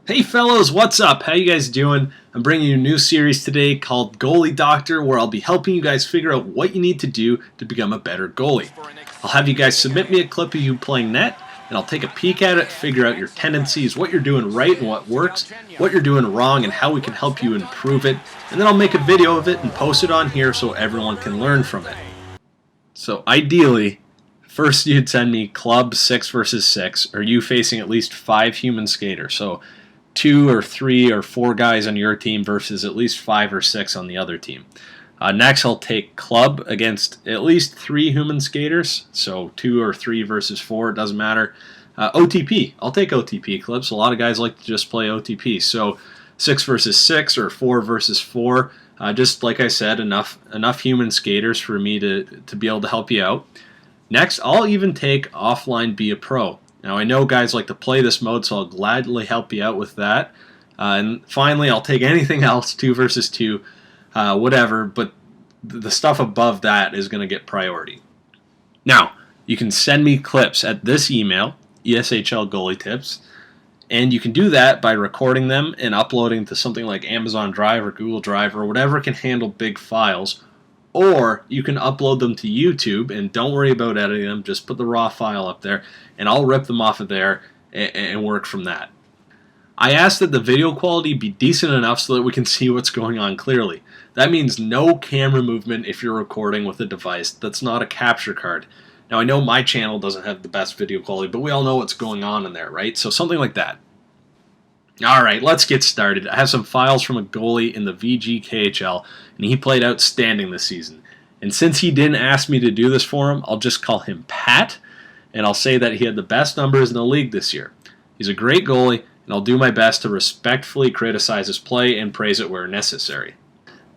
Hey fellows, what's up? How you guys doing? I'm bringing you a new series today called Goalie Doctor, where I'll be helping you guys figure out what you need to do to become a better goalie. I'll have you guys submit me a clip of you playing net, and I'll take a peek at it, figure out your tendencies, what you're doing right and what works, what you're doing wrong, and how we can help you improve it, and then I'll make a video of it and post it on here so everyone can learn from it. So ideally, first you'd send me club 6 versus 6, or you facing at least 5 human skaters. So 2 or 3 or 4 guys on your team versus at least 5 or 6 on the other team. Next, I'll take club against at least 3 human skaters, so 2 or 3 versus 4, it doesn't matter. OTP, I'll take OTP clips. A lot of guys like to just play OTP, so 6 versus 6 or 4 versus 4. Just like I said, enough human skaters for me to be able to help you out. Next, I'll even take offline Be a Pro. Now, I know guys like to play this mode, so I'll gladly help you out with that. And finally, I'll take anything else, 2 versus 2, whatever, but the stuff above that is going to get priority. Now, you can send me clips at this email, eashlgoalietips, and you can do that by recording them and uploading to something like Amazon Drive or Google Drive or whatever can handle big files. Or you can upload them to YouTube, and don't worry about editing them, just put the raw file up there, and I'll rip them off of there and work from that. I ask that the video quality be decent enough so that we can see what's going on clearly. That means no camera movement if you're recording with a device that's not a capture card. Now, I know my channel doesn't have the best video quality, but we all know what's going on in there, right? So something like that. Alright, let's get started. I have some files from a goalie in the VGKHL, and he played outstanding this season. And since he didn't ask me to do this for him, I'll just call him Pat, and I'll say that he had the best numbers in the league this year. He's a great goalie, and I'll do my best to respectfully criticize his play and praise it where necessary.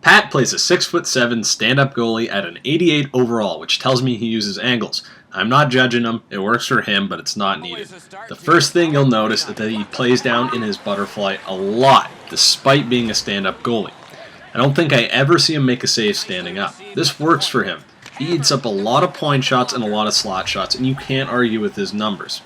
Pat plays a 6'7" stand-up goalie at an 88 overall, which tells me he uses angles. I'm not judging him, it works for him, but it's not needed. The first thing you'll notice is that he plays down in his butterfly a lot, despite being a stand-up goalie. I don't think I ever see him make a save standing up. This works for him. He eats up a lot of point shots and a lot of slot shots, and you can't argue with his numbers.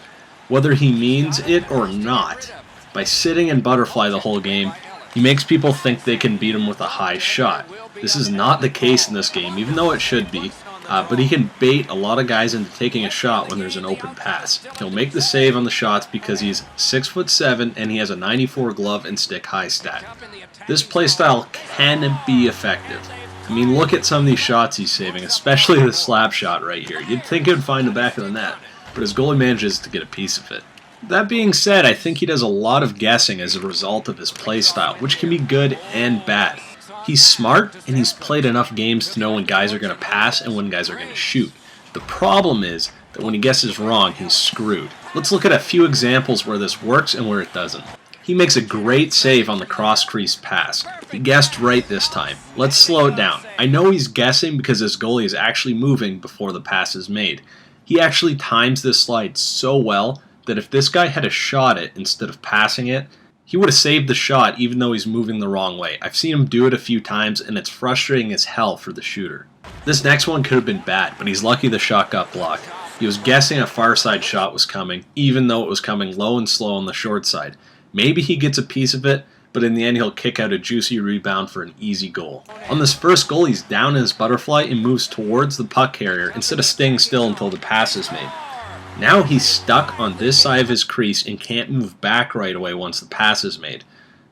Whether he means it or not, by sitting in butterfly the whole game, he makes people think they can beat him with a high shot. This is not the case in this game, even though it should be. But he can bait a lot of guys into taking a shot when there's an open pass. He'll make the save on the shots because he's 6'7" and he has a 94 glove and stick high stat. This playstyle can be effective. I mean, look at some of these shots he's saving, especially the slap shot right here. You'd think he'd find the back of the net, but his goalie manages to get a piece of it. That being said, I think he does a lot of guessing as a result of his playstyle, which can be good and bad. He's smart, and he's played enough games to know when guys are going to pass and when guys are going to shoot. The problem is that when he guesses wrong, he's screwed. Let's look at a few examples where this works and where it doesn't. He makes a great save on the cross-crease pass. He guessed right this time. Let's slow it down. I know he's guessing because his goalie is actually moving before the pass is made. He actually times this slide so well that if this guy had a shot it instead of passing it, he would have saved the shot even though he's moving the wrong way. I've seen him do it a few times, and it's frustrating as hell for the shooter. This next one could have been bad, but he's lucky the shot got blocked. He was guessing a far side shot was coming, even though it was coming low and slow on the short side. Maybe he gets a piece of it, but in the end he'll kick out a juicy rebound for an easy goal. On this first goal, he's down in his butterfly and moves towards the puck carrier instead of staying still until the pass is made. Now he's stuck on this side of his crease and can't move back right away once the pass is made.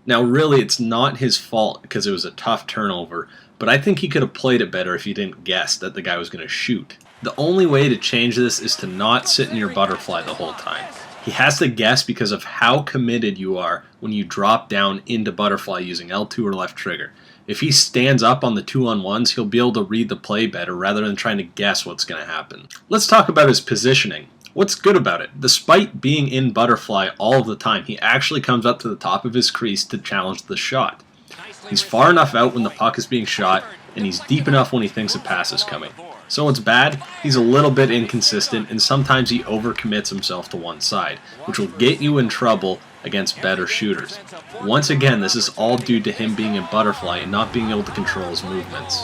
Now really, it's not his fault because it was a tough turnover, but I think he could have played it better if he didn't guess that the guy was going to shoot. The only way to change this is to not sit in your butterfly the whole time. He has to guess because of how committed you are when you drop down into butterfly using L2 or left trigger. If he stands up on the 2-on-1s, he'll be able to read the play better rather than trying to guess what's going to happen. Let's talk about his positioning. What's good about it? Despite being in butterfly all of the time, he actually comes up to the top of his crease to challenge the shot. He's far enough out when the puck is being shot, and he's deep enough when he thinks a pass is coming. So what's bad? He's a little bit inconsistent, and sometimes he overcommits himself to one side, which will get you in trouble against better shooters. Once again, this is all due to him being in butterfly and not being able to control his movements.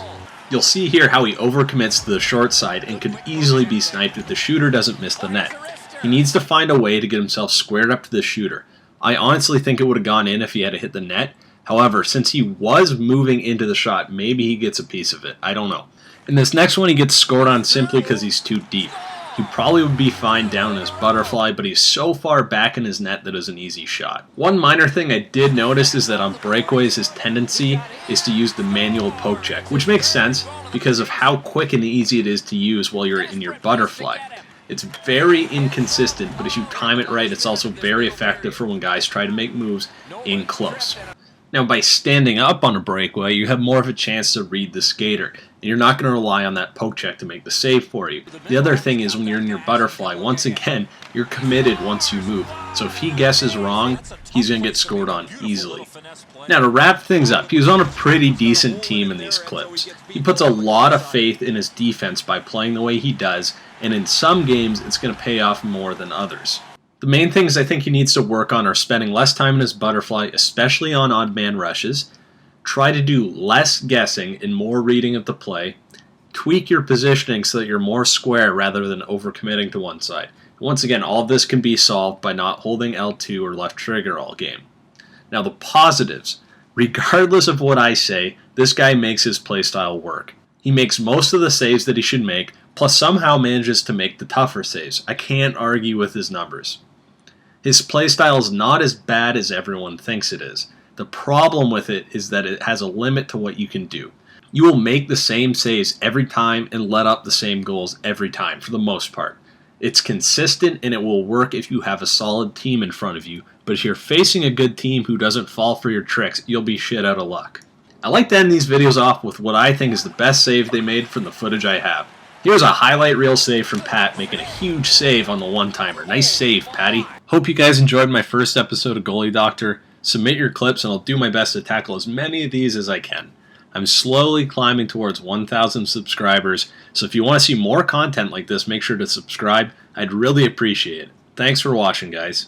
You'll see here how he overcommits to the short side and could easily be sniped if the shooter doesn't miss the net. He needs to find a way to get himself squared up to the shooter. I honestly think it would have gone in if he had hit the net. However, since he was moving into the shot, maybe he gets a piece of it. I don't know. In this next one, he gets scored on simply because he's too deep. He probably would be fine down in his butterfly, but he's so far back in his net that it was an easy shot. One minor thing I did notice is that on breakaways, his tendency is to use the manual poke check, which makes sense because of how quick and easy it is to use while you're in your butterfly. It's very inconsistent, but if you time it right, it's also very effective for when guys try to make moves in close. Now, by standing up on a breakaway, you have more of a chance to read the skater, and you're not going to rely on that poke check to make the save for you. The other thing is when you're in your butterfly, once again, you're committed once you move. So if he guesses wrong, he's going to get scored on easily. Now, to wrap things up, he was on a pretty decent team in these clips. He puts a lot of faith in his defense by playing the way he does, and in some games, it's going to pay off more than others. The main things I think he needs to work on are spending less time in his butterfly, especially on odd man rushes. Try to do less guessing and more reading of the play. Tweak your positioning so that you're more square rather than overcommitting to one side. Once again, all of this can be solved by not holding L2 or left trigger all game. Now the positives. Regardless of what I say, this guy makes his playstyle work. He makes most of the saves that he should make, plus somehow manages to make the tougher saves. I can't argue with his numbers. His playstyle is not as bad as everyone thinks it is. The problem with it is that it has a limit to what you can do. You will make the same saves every time and let up the same goals every time, for the most part. It's consistent and it will work if you have a solid team in front of you, but if you're facing a good team who doesn't fall for your tricks, you'll be shit out of luck. I like to end these videos off with what I think is the best save they made from the footage I have. Here's a highlight reel save from Pat making a huge save on the one-timer. Nice save, Patty. Hope you guys enjoyed my first episode of Goalie Doctor. Submit your clips and I'll do my best to tackle as many of these as I can. I'm slowly climbing towards 1,000 subscribers, so if you want to see more content like this, make sure to subscribe. I'd really appreciate it. Thanks for watching, guys.